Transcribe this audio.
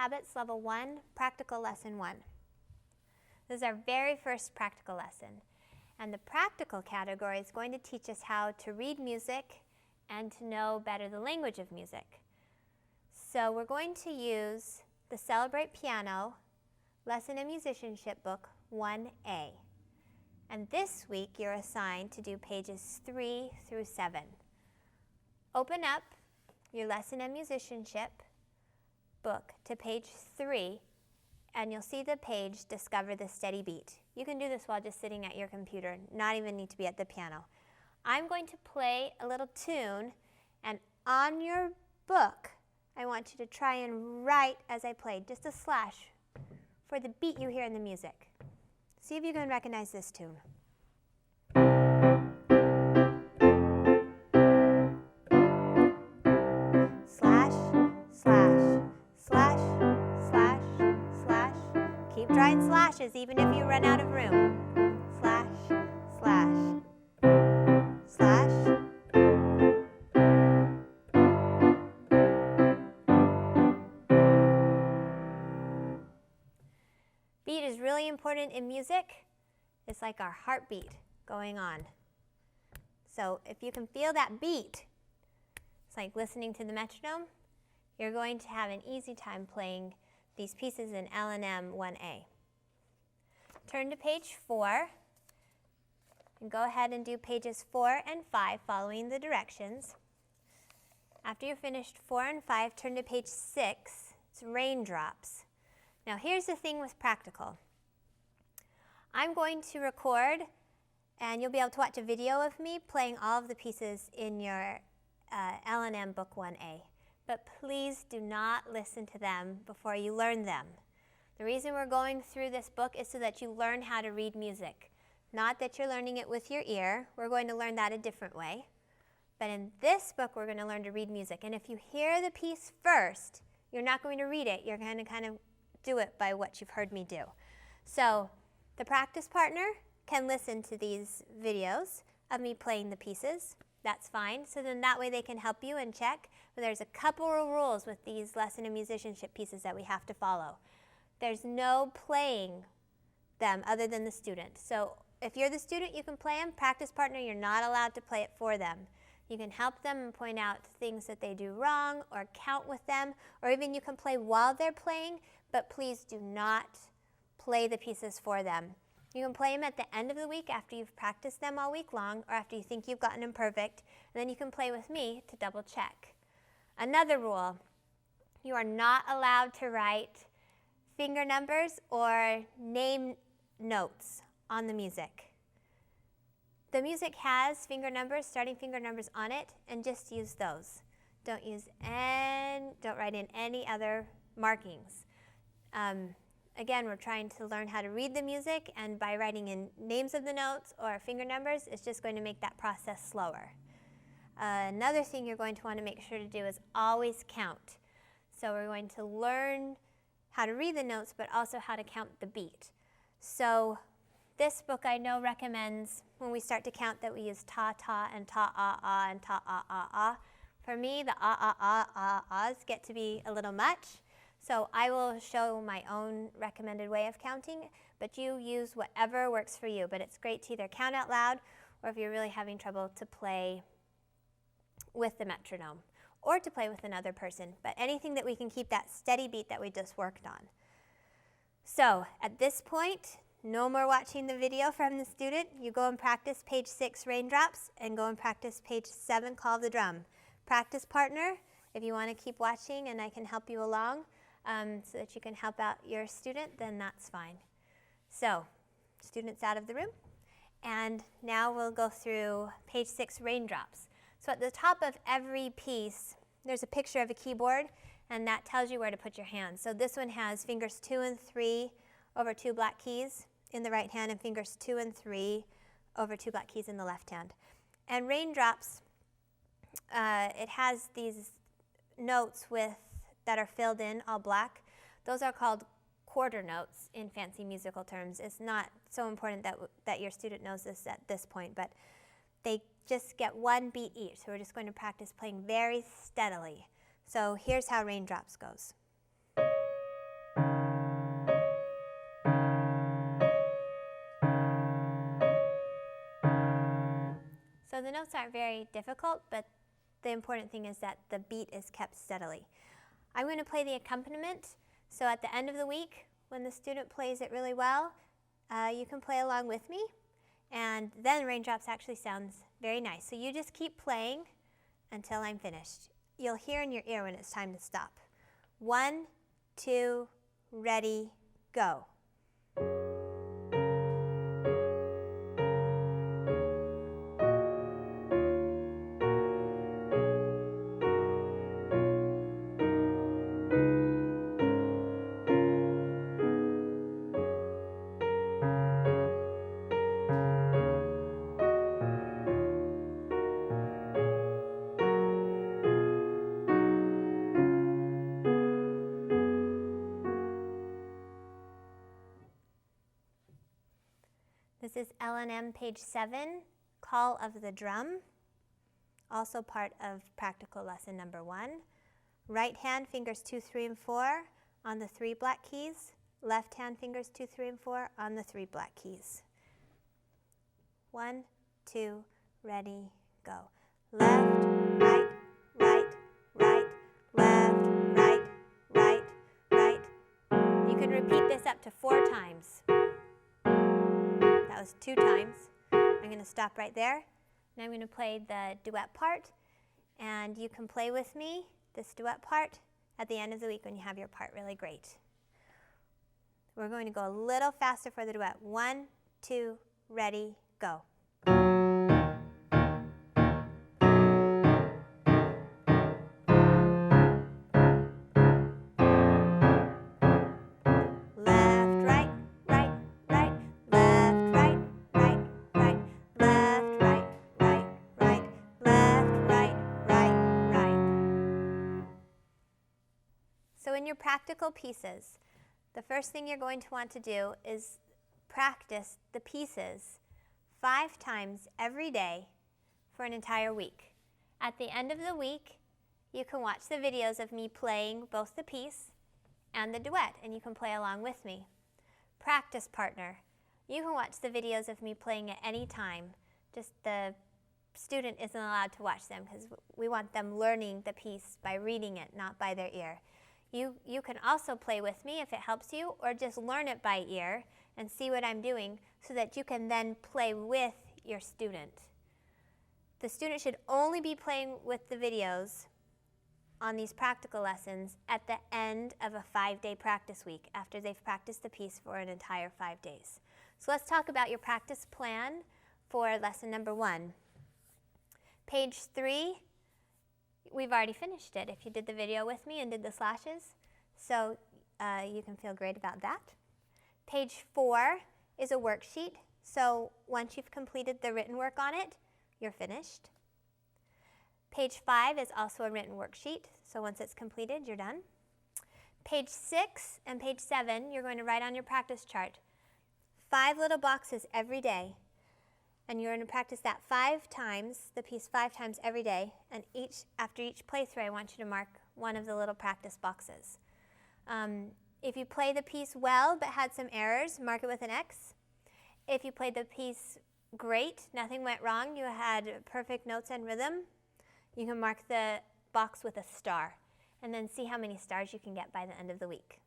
Habits Level 1, Practical Lesson 1. This is our very first practical lesson. And the practical category is going to teach us how to read music and to know better the language of music. So we're going to use the Celebrate Piano Lesson in Musicianship Book 1A. And this week you're assigned to do pages 3 through 7. Open up your Lesson in Musicianship book to page 3 and you'll see the page Discover the Steady Beat. You can do this while just sitting at your computer, not even need to be at the piano. I'm going to play a little tune, and on your book I want you to try and write as I play, just a slash for the beat you hear in the music. See if you can recognize this tune. Slash, slash, slash, slash, slash. Keep drawing slashes even if you run out of room. Slash, slash, slash. Beat is really important in music. It's like our heartbeat going on. So if you can feel that beat, it's like listening to the metronome, you're going to have an easy time playing these pieces in L&M 1A. Turn to page 4 and go ahead and do pages 4 and 5 following the directions. After you're finished 4 and 5, turn to page 6. It's Raindrops. Now here's the thing with practical. I'm going to record and you'll be able to watch a video of me playing all of the pieces in your L&M Book 1A. But please do not listen to them before you learn them. The reason we're going through this book is so that you learn how to read music. Not that you're learning it with your ear. We're going to learn that a different way. But in this book, we're going to learn to read music. And if you hear the piece first, you're not going to read it. You're going to kind of do it by what you've heard me do. So the practice partner can listen to these videos of me playing the pieces. That's fine. So then that way they can help you and check. But there's a couple of rules with these lesson in musicianship pieces that we have to follow. There's no playing them other than the student. So if you're the student, you can play them. Practice partner, you're not allowed to play it for them. You can help them and point out things that they do wrong or count with them, or even you can play while they're playing, but please do not play the pieces for them. You can play them at the end of the week after you've practiced them all week long or after you think you've gotten them perfect, and then you can play with me to double check. Another rule, you are not allowed to write finger numbers or name notes on the music. The music has finger numbers, starting finger numbers on it, and just use those. Don't write in any other markings. Again, we're trying to learn how to read the music, and by writing in names of the notes or finger numbers, it's just going to make that process slower. Another thing you're going to want to make sure to do is always count. So we're going to learn how to read the notes, but also how to count the beat. So this book I know recommends when we start to count that we use ta-ta and ta-ah-ah and ta-ah-ah-ah. For me, the ah-ah-ah-ah-ahs get to be a little much. So I will show my own recommended way of counting, but you use whatever works for you. But it's great to either count out loud or if you're really having trouble to play with the metronome or to play with another person. But anything that we can keep that steady beat that we just worked on. So at this point, no more watching the video from the student. You go and practice page 6, Raindrops, and go and practice page 7, Call of the Drum. Practice partner, if you want to keep watching and I can help you along, so that you can help out your student, then that's fine. So, students out of the room. And now we'll go through page 6, Raindrops. So at the top of every piece, there's a picture of a keyboard, and that tells you where to put your hands. So this one has fingers 2 and 3 over 2 black keys in the right hand, and fingers 2 and 3 over 2 black keys in the left hand. And Raindrops, it has these notes that are filled in, all black. Those are called quarter notes in fancy musical terms. It's not so important that your student knows this at this point, but they just get one beat each. So we're just going to practice playing very steadily. So here's how Raindrops goes. So the notes aren't very difficult, but the important thing is that the beat is kept steadily. I'm going to play the accompaniment, so at the end of the week, when the student plays it really well, you can play along with me, and then Raindrops actually sounds very nice. So you just keep playing until I'm finished. You'll hear in your ear when it's time to stop. 1, 2, ready, go. This is L&M page 7, Call of the Drum, also part of practical lesson number 1. Right hand fingers 2, 3, and 4 on the 3 black keys. Left hand fingers 2, 3, and 4 on the 3 black keys. 1, 2, ready, go. Left, right, right, right, left, right, right, right. You can repeat this up to 4 times. That was 2 times. I'm going to stop right there, and I'm going to play the duet part, and you can play with me this duet part at the end of the week when you have your part really great. We're going to go a little faster for the duet. 1, 2, ready, go. So in your practical pieces, the first thing you're going to want to do is practice the pieces 5 times every day for an entire week. At the end of the week, you can watch the videos of me playing both the piece and the duet, and you can play along with me. Practice partner. You can watch the videos of me playing at any time. Just the student isn't allowed to watch them because we want them learning the piece by reading it, not by their ear. You can also play with me if it helps you, or just learn it by ear and see what I'm doing so that you can then play with your student. The student should only be playing with the videos on these practical lessons at the end of a 5-day practice week after they've practiced the piece for an entire 5 days. So let's talk about your practice plan for lesson number 1. Page 3. We've already finished it if you did the video with me and did the slashes, so you can feel great about that. Page 4 is a worksheet, so once you've completed the written work on it, you're finished. Page 5 is also a written worksheet, so once it's completed, you're done. Page 6 and page 7, you're going to write on your practice chart 5 little boxes every day. And you're going to practice that 5 times, the piece 5 times every day. And after each playthrough, I want you to mark one of the little practice boxes. If you play the piece well but had some errors, mark it with an X. If you played the piece great, nothing went wrong, you had perfect notes and rhythm, you can mark the box with a star. And then see how many stars you can get by the end of the week.